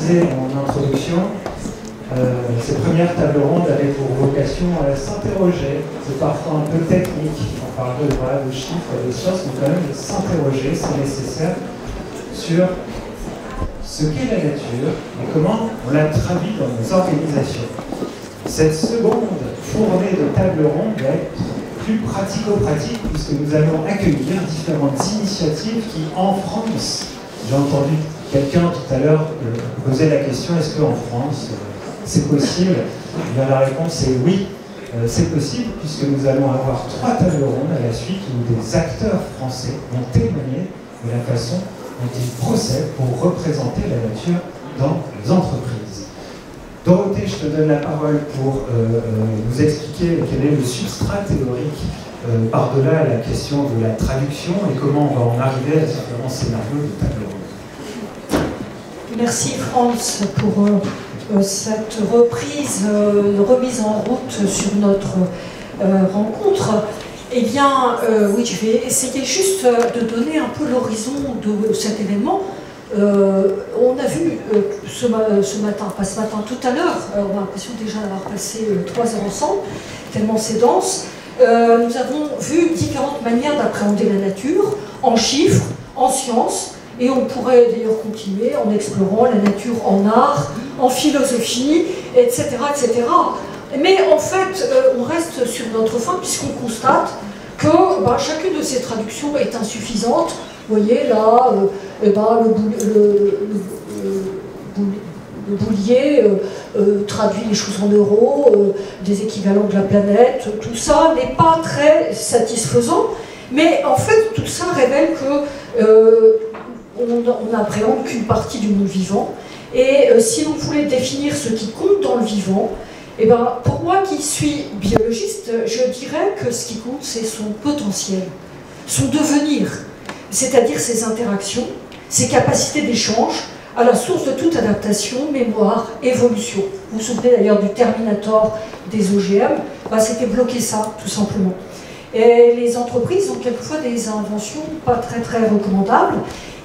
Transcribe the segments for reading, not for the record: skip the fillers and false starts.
disais en introduction, ces premières tables rondes avaient pour vocation à s'interroger. C'est parfois un peu technique, on parle de chiffres, de sciences, mais quand même de s'interroger, c'est nécessaire, sur ce qu'est la nature et comment on la traduit dans nos organisations. Cette seconde fournée de tables rondes va être plus pratico-pratique puisque nous allons accueillir différentes initiatives qui, en France, j'ai entendu quelqu'un tout à l'heure poser la question, est-ce qu'en France c'est possible? Eh bien, la réponse est oui, c'est possible puisque nous allons avoir 3 tables rondes à la suite où des acteurs français vont témoigner de la façon dont ils procèdent pour représenter la nature dans les entreprises. Dorothée, je te donne la parole pour nous expliquer quel est le substrat théorique par-delà la question de la traduction et comment on va en arriver à différents scénarios de table ronde. Merci Franz pour cette remise en route sur notre rencontre. Eh bien, oui, je vais essayer juste de donner un peu l'horizon de cet événement. On a vu ce matin, pas ce matin, tout à l'heure, on a l'impression déjà d'avoir passé 3 heures ensemble, tellement c'est dense. Nous avons vu différentes manières d'appréhender la nature, en chiffres, en sciences, et on pourrait d'ailleurs continuer en explorant la nature en art, en philosophie, etc., etc. Mais en fait, on reste sur notre fin puisqu'on constate que chacune de ces traductions est insuffisante. Vous voyez là, le Boulier traduit les choses en euros, des équivalents de la planète, tout ça n'est pas très satisfaisant, mais en fait tout ça révèle que on n'appréhende qu'une partie du monde vivant, et si l'on voulait définir ce qui compte dans le vivant, eh ben, pour moi qui suis biologiste, je dirais que ce qui compte c'est son potentiel, son devenir, c'est-à-dire ses interactions, ses capacités d'échange, à la source de toute adaptation, mémoire, évolution. Vous vous souvenez d'ailleurs du Terminator des OGM, c'était bloquer ça, tout simplement. Et les entreprises ont quelquefois des inventions pas très très recommandables,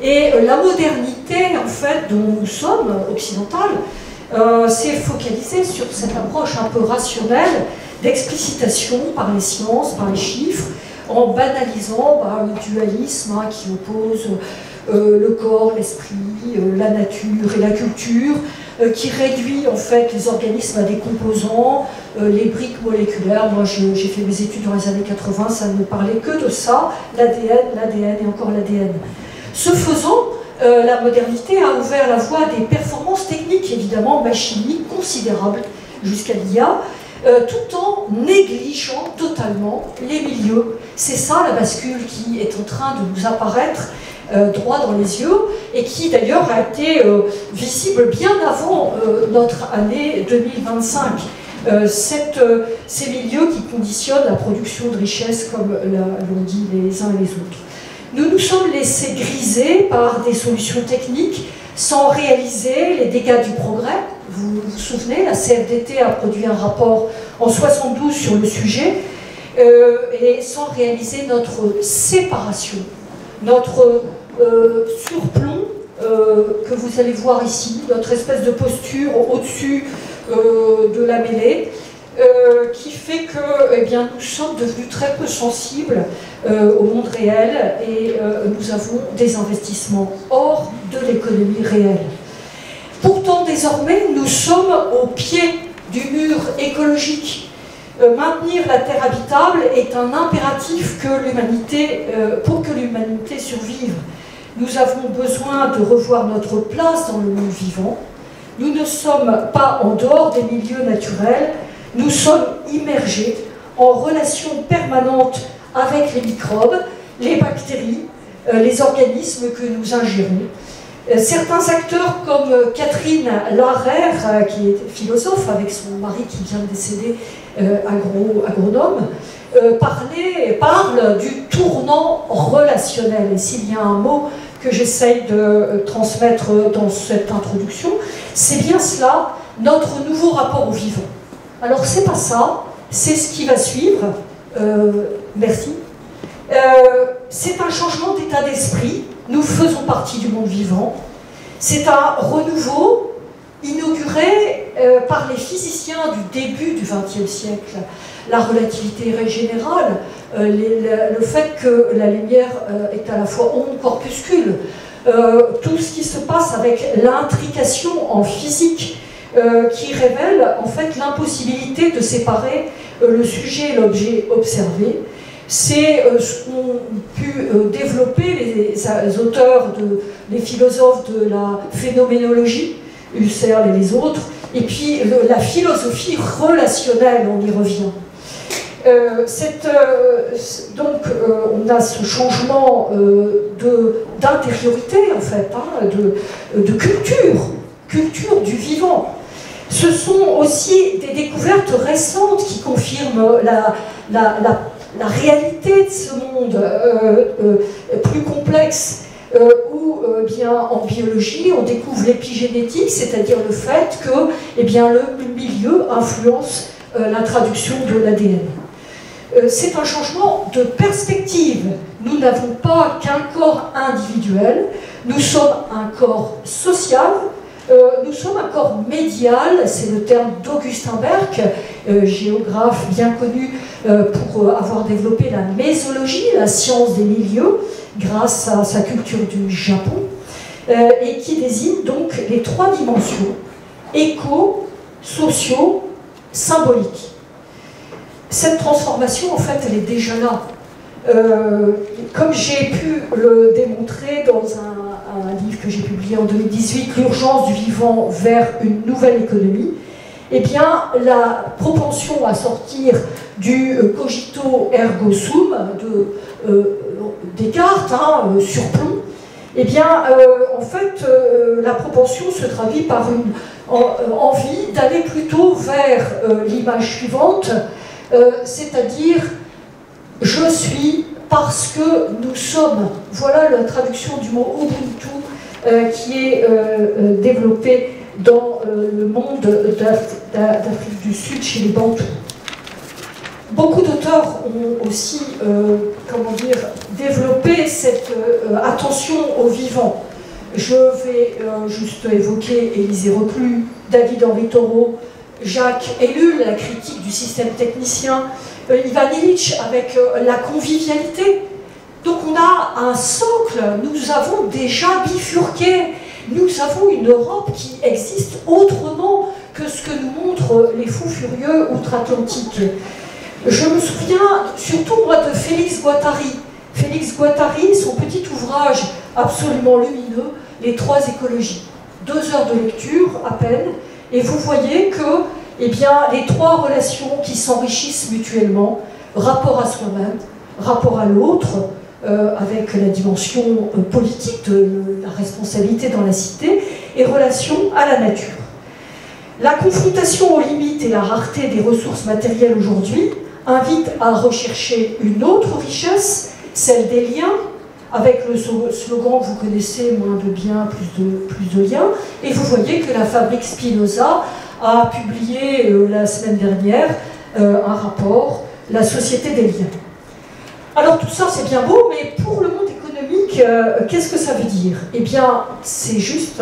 et la modernité, en fait, dont nous sommes, occidentale, s'est focalisée sur cette approche un peu rationnelle d'explicitation par les sciences, par les chiffres, en banalisant le dualisme qui oppose le corps, l'esprit, la nature et la culture, qui réduit en fait les organismes à des composants, les briques moléculaires. Moi j'ai fait mes études dans les années 80, ça ne parlait que de ça, l'ADN et encore l'ADN. Ce faisant, la modernité a ouvert la voie à des performances techniques, évidemment, chimiques considérables jusqu'à l'IA, tout en négligeant totalement les milieux. C'est ça la bascule qui est en train de nous apparaître droit dans les yeux, et qui d'ailleurs a été visible bien avant notre année 2025. Ces milieux qui conditionnent la production de richesses, comme l'ont dit les uns et les autres. Nous nous sommes laissés griser par des solutions techniques sans réaliser les dégâts du progrès. Vous vous souvenez, la CFDT a produit un rapport en 1972 sur le sujet, et sans réaliser notre séparation, notre surplomb que vous allez voir ici, notre espèce de posture au-dessus de la mêlée, qui fait que nous sommes devenus très peu sensibles au monde réel, et nous avons des investissements hors de l'économie réelle. Pourtant, désormais, nous sommes au pied du mur écologique. Maintenir la Terre habitable est un impératif pour que l'humanité survive. Nous avons besoin de revoir notre place dans le monde vivant. Nous ne sommes pas en dehors des milieux naturels, nous sommes immergés en relation permanente avec les microbes, les bactéries, les organismes que nous ingérons. Certains acteurs comme Catherine Larère, qui est philosophe avec son mari qui vient de décéder, agronome, parle du tournant relationnel. Et s'il y a un mot que j'essaye de transmettre dans cette introduction, c'est bien cela, notre nouveau rapport au vivant. Alors c'est pas ça, c'est ce qui va suivre. Merci. C'est un changement d'état d'esprit. Nous faisons partie du monde vivant. C'est un renouveau inauguré par les physiciens du début du XXe siècle, la relativité générale, le fait que la lumière est à la fois onde, corpuscule, tout ce qui se passe avec l'intrication en physique qui révèle en fait l'impossibilité de séparer le sujet et l'objet observé. C'est ce qu'ont pu développer les auteurs, les philosophes de la phénoménologie, Husserl et les autres, et puis la philosophie relationnelle, on y revient. Donc on a ce changement d'intériorité en fait, hein, de culture du vivant. Ce sont aussi des découvertes récentes qui confirment la réalité de ce monde plus complexe, où bien, en biologie on découvre l'épigénétique, c'est-à-dire le fait que eh bien, le milieu influence la traduction de l'ADN. C'est un changement de perspective. Nous n'avons pas qu'un corps individuel, nous sommes un corps social, nous sommes un corps médial, c'est le terme d'Augustin Berck, géographe bien connu pour avoir développé la mésologie, la science des milieux, grâce à sa culture du Japon, et qui désigne donc les trois dimensions, éco, socio, symbolique. Cette transformation, en fait, elle est déjà là. Comme j'ai pu le démontrer dans un livre que j'ai publié en 2018, L'urgence du vivant vers une nouvelle économie, eh bien, la propension à sortir du cogito ergo sum de Descartes, hein, surplomb, eh bien, en fait, la propension se traduit par une envie d'aller plutôt vers l'image suivante, c'est-à-dire je suis parce que nous sommes. Voilà la traduction du mot Ubuntu qui est développé dans le monde d'Afrique du Sud chez les Bantous. Beaucoup d'auteurs ont aussi comment dire, développé cette attention au vivant. Je vais juste évoquer Élisée Reclus, David-Henri Thoreau, Jacques Ellul, la critique du système technicien, Ivan Illich avec la convivialité. Donc on a un socle, nous avons déjà bifurqué, nous avons une Europe qui existe autrement que ce que nous montrent les fous furieux outre-Atlantique. Je me souviens surtout moi de Félix Guattari. Félix Guattari, son petit ouvrage absolument lumineux, Les trois écologies. 2 heures de lecture à peine, et vous voyez que eh bien, les trois relations qui s'enrichissent mutuellement, rapport à soi-même, rapport à l'autre, avec la dimension politique de la responsabilité dans la cité, et relation à la nature. La confrontation aux limites et la rareté des ressources matérielles aujourd'hui invite à rechercher une autre richesse, celle des liens, avec le slogan que vous connaissez, moins de biens, plus de liens. Et vous voyez que la Fabrique Spinoza a publié la semaine dernière un rapport, La société des liens. Alors tout ça c'est bien beau, mais pour le monde économique, qu'est-ce que ça veut dire? Eh bien, c'est juste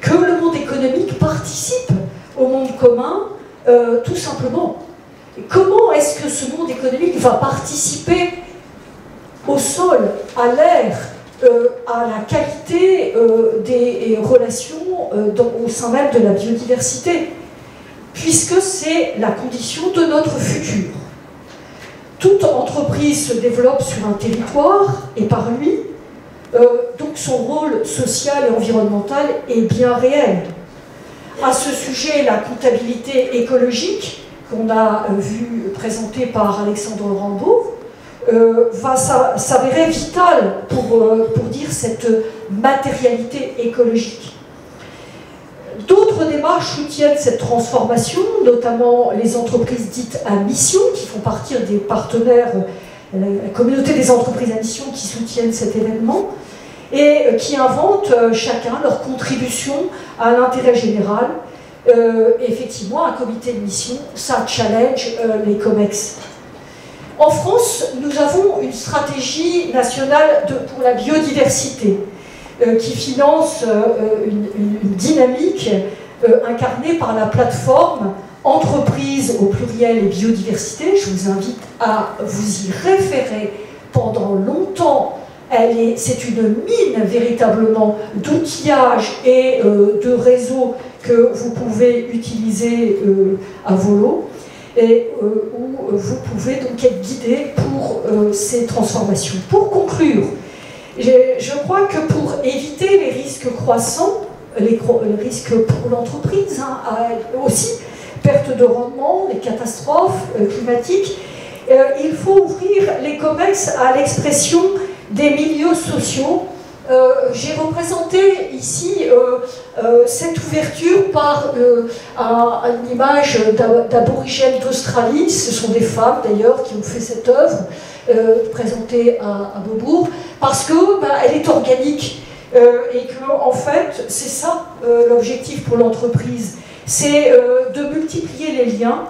que le monde économique participe au monde commun, tout simplement. Et comment est-ce que ce monde économique va participer au sol, à l'air, à la qualité des relations au sein même de la biodiversité, puisque c'est la condition de notre futur. Toute entreprise se développe sur un territoire et par lui, donc son rôle social et environnemental est bien réel. À ce sujet, la comptabilité écologique, qu'on a vu présentée par Alexandre Rambaud, va s'avérer vitale pour dire cette matérialité écologique. D'autres démarches soutiennent cette transformation, notamment les entreprises dites à mission, qui font partie des partenaires, la communauté des entreprises à mission qui soutiennent cet événement, et qui inventent chacun leur contribution à l'intérêt général. Effectivement, un comité de mission, ça challenge les COMEX. En France, nous avons une stratégie nationale pour la biodiversité qui finance une dynamique incarné par la plateforme Entreprise au pluriel et biodiversité. Je vous invite à vous y référer pendant longtemps. C'est une mine véritablement d'outillage et de réseaux que vous pouvez utiliser à volo et où vous pouvez donc être guidé pour ces transformations. Pour conclure, je crois que pour éviter les risques croissants, les risques pour l'entreprise, aussi perte de rendement, les catastrophes climatiques, il faut ouvrir les COMEX à l'expression des milieux sociaux. J'ai représenté ici cette ouverture par une image d'aborigènes d'Australie. Ce sont des femmes d'ailleurs qui ont fait cette œuvre présentée à Beaubourg, parce que elle est organique et que en fait c'est ça l'objectif pour l'entreprise, c'est de multiplier les liens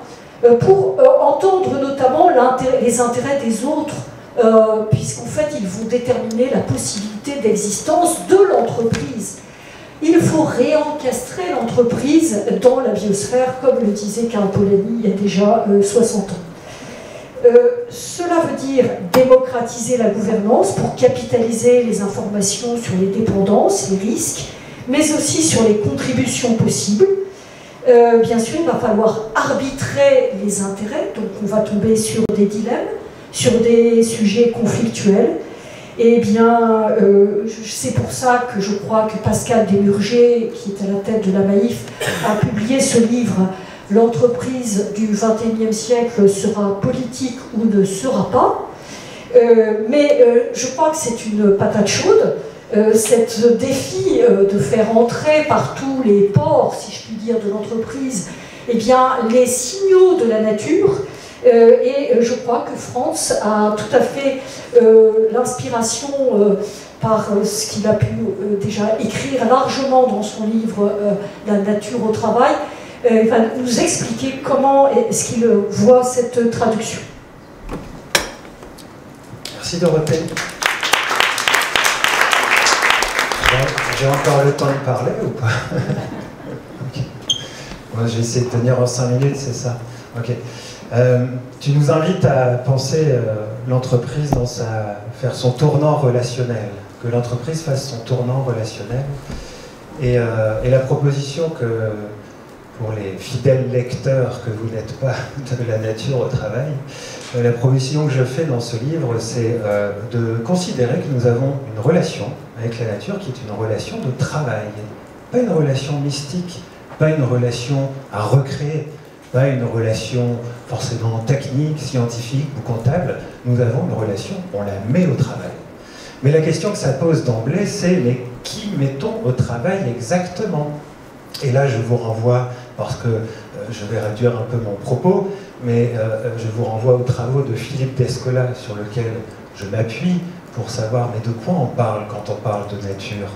pour entendre notamment les intérêts des autres, puisqu'en fait ils vont déterminer la possibilité d'existence de l'entreprise. Il faut réencastrer l'entreprise dans la biosphère, comme le disait Karl Polanyi il y a déjà 60 ans. Cela veut dire démocratiser la gouvernance pour capitaliser les informations sur les dépendances, les risques, mais aussi sur les contributions possibles. Bien sûr, il va falloir arbitrer les intérêts, donc on va tomber sur des dilemmes, sur des sujets conflictuels. Et bien, c'est pour ça que je crois que Pascal Desmurger, qui est à la tête de la Maïf, a publié ce livre « L'entreprise du XXIe siècle sera politique ou ne sera pas ». Mais je crois que c'est une patate chaude. Ce défi de faire entrer par tous les pores, si je puis dire, de l'entreprise, eh bien, les signaux de la nature. Et je crois que France a tout à fait l'inspiration par ce qu'il a pu déjà écrire largement dans son livre « La nature au travail », va nous expliquer comment est-ce qu'il voit cette traduction. Merci Dorothée. J'ai encore le temps de parler ou pas? Okay. Moi, j'ai essayé de tenir en 5 minutes, c'est ça. Ok. Tu nous invites à penser l'entreprise dans faire son tournant relationnel, que l'entreprise fasse son tournant relationnel. Et la proposition que, pour les fidèles lecteurs que vous n'êtes pas de la nature au travail, la proposition que je fais dans ce livre, c'est de considérer que nous avons une relation avec la nature qui est une relation de travail, pas une relation mystique, pas une relation à recréer, pas une relation forcément technique, scientifique ou comptable. Nous avons une relation, on la met au travail. Mais la question que ça pose d'emblée, c'est mais qui mettons au travail exactement? Et là, je vous renvoie, parce que je vais réduire un peu mon propos, mais je vous renvoie aux travaux de Philippe Descola sur lesquels je m'appuie pour savoir mais de quoi on parle quand on parle de nature.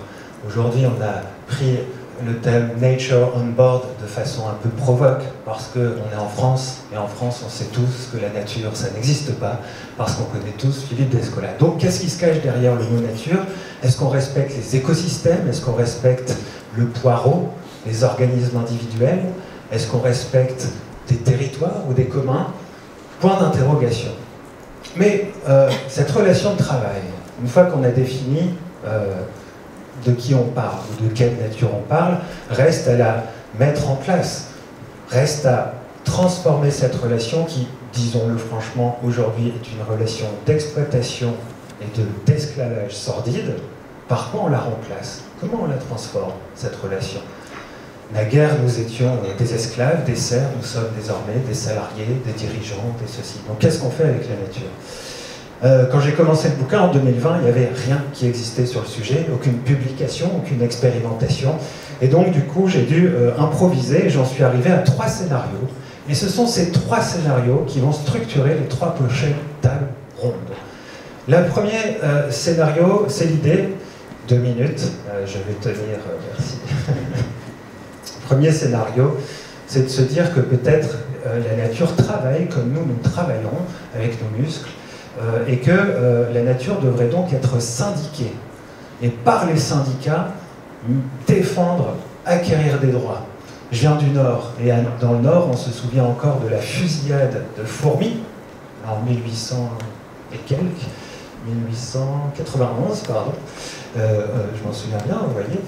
Aujourd'hui, on a pris le thème « Nature on board » de façon un peu provoque, parce qu'on est en France, et en France, on sait tous que la nature, ça n'existe pas, parce qu'on connaît tous Philippe Descola. Donc, qu'est-ce qui se cache derrière le mot nature? Est-ce qu'on respecte les écosystèmes? Est-ce qu'on respecte le poireau, les organismes individuels? Est-ce qu'on respecte des territoires ou des communs? Point d'interrogation. Mais cette relation de travail, une fois qu'on a défini de qui on parle, ou de quelle nature on parle, reste à la mettre en place, reste à transformer cette relation qui, disons-le franchement, aujourd'hui est une relation d'exploitation et d'esclavage sordide. Par quoi on la remplace? Comment on la transforme, cette relation? Naguère, nous étions des esclaves, des serfs, nous sommes désormais des salariés, des dirigeants, des ceci. Donc qu'est-ce qu'on fait avec la nature? Quand j'ai commencé le bouquin en 2020, il n'y avait rien qui existait sur le sujet, aucune publication, aucune expérimentation. Et donc du coup, j'ai dû improviser et j'en suis arrivé à 3 scénarios. Et ce sont ces 3 scénarios qui vont structurer les 3 prochaines tables rondes. Le premier scénario, c'est l'idée, 2 minutes, je vais tenir, merci. Le premier scénario, c'est de se dire que peut-être la nature travaille comme nous travaillons avec nos muscles, et que la nature devrait donc être syndiquée. Et par les syndicats, défendre, acquérir des droits. Je viens du Nord, et dans le Nord, on se souvient encore de la fusillade de Fourmi, en 1800 et quelques, 1891, pardon, je m'en souviens bien, vous voyez.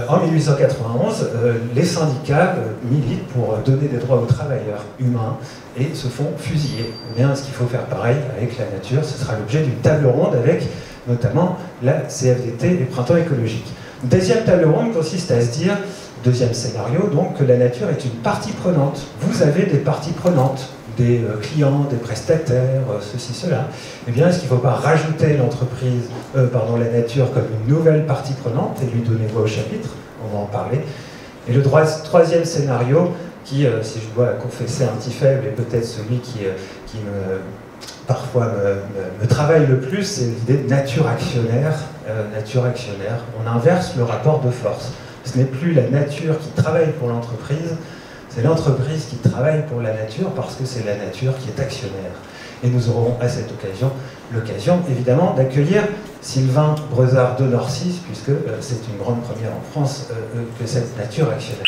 En 1891, les syndicats militent pour donner des droits aux travailleurs humains et se font fusiller. Eh bien, est-ce qu'il faut faire pareil avec la nature? Ce sera l'objet d'une table ronde avec notamment la CFDT et Printemps écologique. Deuxième table ronde consiste à se dire, deuxième scénario, donc que la nature est une partie prenante. Vous avez des parties prenantes, des clients, des prestataires, ceci, cela. Eh bien, est-ce qu'il ne faut pas rajouter la nature comme une nouvelle partie prenante et lui donner voix au chapitre? On va en parler. Et le troisième scénario, qui, si je dois confesser un petit faible, et peut-être celui qui parfois me travaille le plus, c'est l'idée de nature actionnaire. On inverse le rapport de force. Ce n'est plus la nature qui travaille pour l'entreprise, c'est l'entreprise qui travaille pour la nature parce que c'est la nature qui est actionnaire. Et nous aurons à cette occasion l'occasion évidemment d'accueillir Sylvain Brezard de Norcis, puisque c'est une grande première en France que cette nature actionnaire.